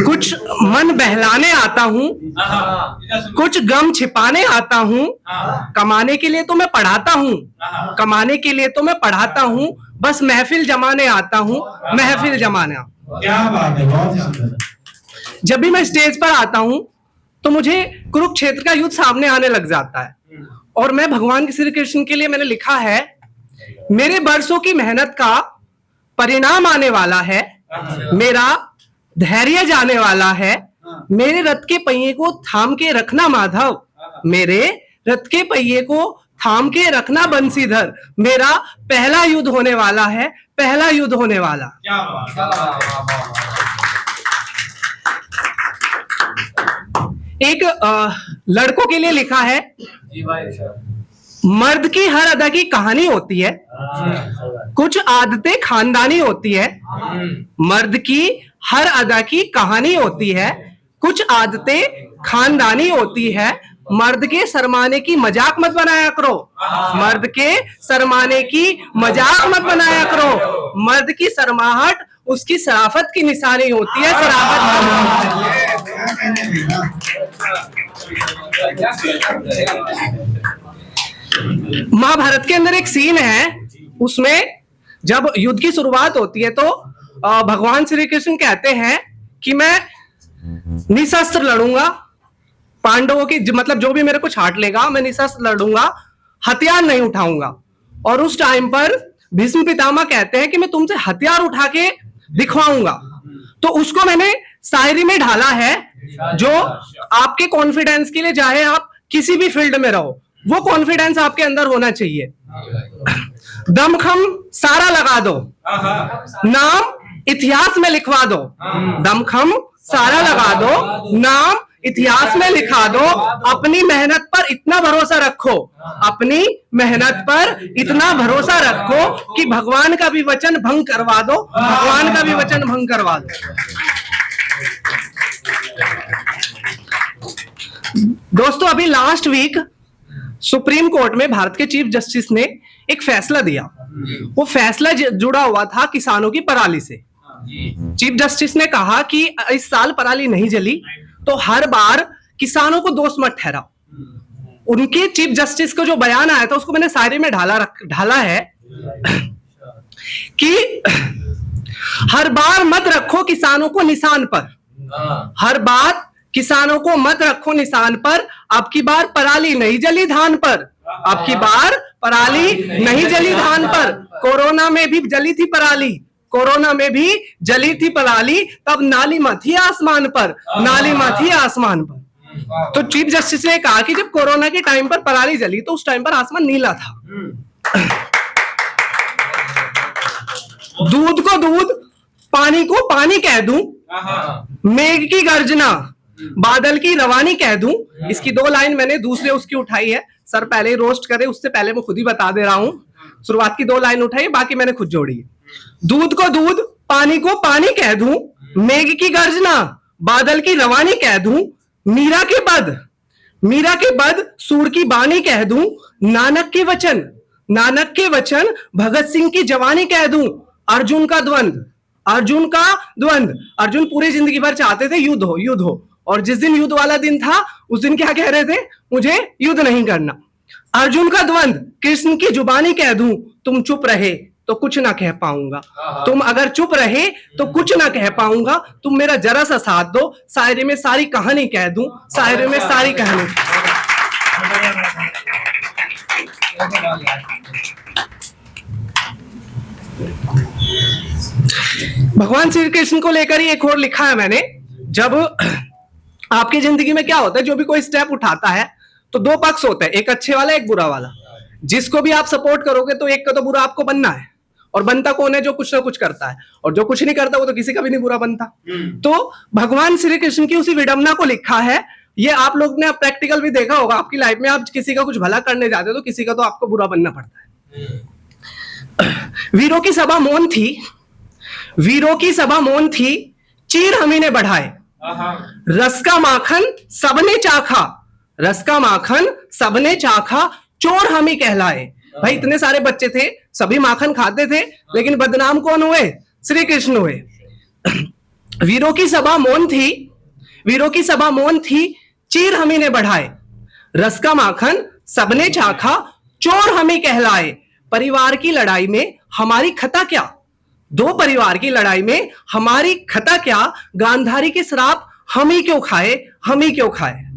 कुछ मन बहलाने आता हूँ, कुछ गम छिपाने आता हूँ, कमाने के लिए तो मैं पढ़ाता हूँ, कमाने के लिए तो मैं पढ़ाता हूँ, बस महफिल जमाने आता हूँ, महफिल जमाने। क्या बात है, बहुत सुंदर। जब भी मैं स्टेज पर आता हूँ तो मुझे कुरुक्षेत्र का युद्ध सामने आने लग जाता है, और मैं भगवान श्री कृष्ण के लिए मैंने लिखा है, मेरे बरसों की मेहनत का परिणाम आने वाला है, मेरा धैर्य जाने वाला है, मेरे रथ के पहिए को थाम के रखना माधव, मेरे रथ के पहिए को थाम के रखना बंसीधर, मेरा पहला युद्ध होने वाला है, पहला युद्ध होने वाला। एक लड़कों के लिए लिखा है, मर्द की हर अदा की कहानी होती है, कुछ आदतें खानदानी होती है, मर्द की हर अदा की कहानी होती है, कुछ आदतें खानदानी होती है, मर्द के शर्माने की मजाक मत बनाया करो, मर्द के शर्माने की मजाक मत बनाया करो, मर्द की शर्माहट उसकी शराफत की निशानी होती है, महाभारत के अंदर एक सीन है, उसमें जब युद्ध की शुरुआत होती है तो भगवान श्री कृष्ण कहते हैं कि मैं निशस्त्र लड़ूंगा, पांडवों की मतलब जो भी मेरे को छाट लेगा मैं निशस्त्र लड़ूंगा, हथियार नहीं उठाऊंगा। और उस टाइम पर भीष्म पितामह कहते हैं कि मैं तुमसे हथियार उठा के दिखवाऊंगा। तो उसको मैंने शायरी में ढाला है, जो आपके कॉन्फिडेंस के लिए, चाहे आप किसी भी फील्ड में रहो, वो कॉन्फिडेंस आपके अंदर होना चाहिए। दमखम सारा लगा दो, नाम इतिहास में लिखवा दो, दमखम सारा लगा दो, नाम इतिहास में लिखा दो, अपनी मेहनत पर इतना भरोसा रखो, अपनी मेहनत पर इतना भरोसा रखो कि भगवान का भी वचन भंग करवा दो, भगवान का भी वचन भंग करवा दो। दोस्तों, अभी लास्ट वीक सुप्रीम कोर्ट में भारत के चीफ जस्टिस ने एक फैसला दिया। वो फैसला जुड़ा हुआ था किसानों की पराली से। चीफ जस्टिस ने कहा कि इस साल पराली नहीं जली तो हर बार किसानों को दोष मत ठहराओ। उनके चीफ जस्टिस को जो बयान आया था उसको मैंने शायरी में ढाला है कि हर बार मत रखो किसानों को निशान पर, हर बार किसानों को मत रखो निशान पर, अब की बार पराली नहीं जली धान पर, अब की बार पराली नहीं जली धान पर। कोरोना में भी जली थी पराली, कोरोना में भी जली थी पराली, तब नाली में थी आसमान पर, नाली में थी आसमान पर। तो चीफ जस्टिस ने कहा कि जब कोरोना के टाइम पर पराली जली तो उस टाइम पर आसमान नीला था। दूध को दूध, पानी को पानी कह दूं, मेघ की गर्जना, बादल की रवानी कह दूं। इसकी 2 लाइन मैंने दूसरे उसकी उठाई है, सर पहले ही रोस्ट करे, उससे पहले मैं खुद ही बता दे रहा हूं। शुरुआत की 2 लाइन उठाई, बाकी मैंने खुद जोड़ी है। दूध को दूध, पानी को पानी कह दूं, मेघ की गर्जना, बादल की रवानी कह दूं, मीरा के बद सूर की बानी कह दूं, नानक के वचन भगत सिंह की जवानी कह दूं। अर्जुन का द्वंद, अर्जुन पूरी जिंदगी भर चाहते थे युद्ध हो, और जिस दिन युद्ध वाला दिन था उस दिन क्या कह रहे थे, मुझे युद्ध नहीं करना। अर्जुन का द्वंद कृष्ण की जुबानी कह दूं, तुम चुप रहे तो कुछ ना कह पाऊंगा, तुम अगर चुप रहे तो कुछ ना कह पाऊंगा, तुम मेरा जरा सा साथ दो, शायरी में सारी कहानी कह दूं, शायरी में सारी कहानी। भगवान श्री कृष्ण को लेकर ही एक और लिखा है मैंने। जब आपकी जिंदगी में क्या होता है, जो भी कोई स्टेप उठाता है तो 2 पक्ष होते हैं, एक अच्छे वाला एक बुरा वाला। जिसको भी आप सपोर्ट करोगे तो एक का तो बुरा आपको बनना है, और बनता कौन है, जो कुछ ना कुछ करता है, और जो कुछ नहीं करता वो तो किसी का भी नहीं बुरा बनता। तो भगवान श्री कृष्ण की उसी विडंबना को लिखा है। ये आप लोग ने प्रैक्टिकल भी देखा होगा, आपकी लाइफ में आप किसी का कुछ भला करने जाते हो तो किसी का तो आपको बुरा बनना पड़ता है। वीरों की सभा मौन थी, वीरों की सभा मौन थी, चीर हमी ने बढ़ाए, रस का माखन सबने चाखा, रस का माखन सबने चाखा, चोर हमी कहलाए। भाई इतने सारे बच्चे थे, सभी माखन खाते थे, लेकिन बदनाम कौन हुए, श्री कृष्ण हुए। वीरों की सभा मौन थी, वीरों की सभा मौन थी, चीर हमी ने बढ़ाए, रस का माखन सबने चाखा, चोर हमी कहलाए। परिवार की लड़ाई में हमारी खता क्या, दो परिवार की लड़ाई में हमारी खता क्या, गांधारी के श्राप हम ही क्यों खाए, हम ही क्यों खाए।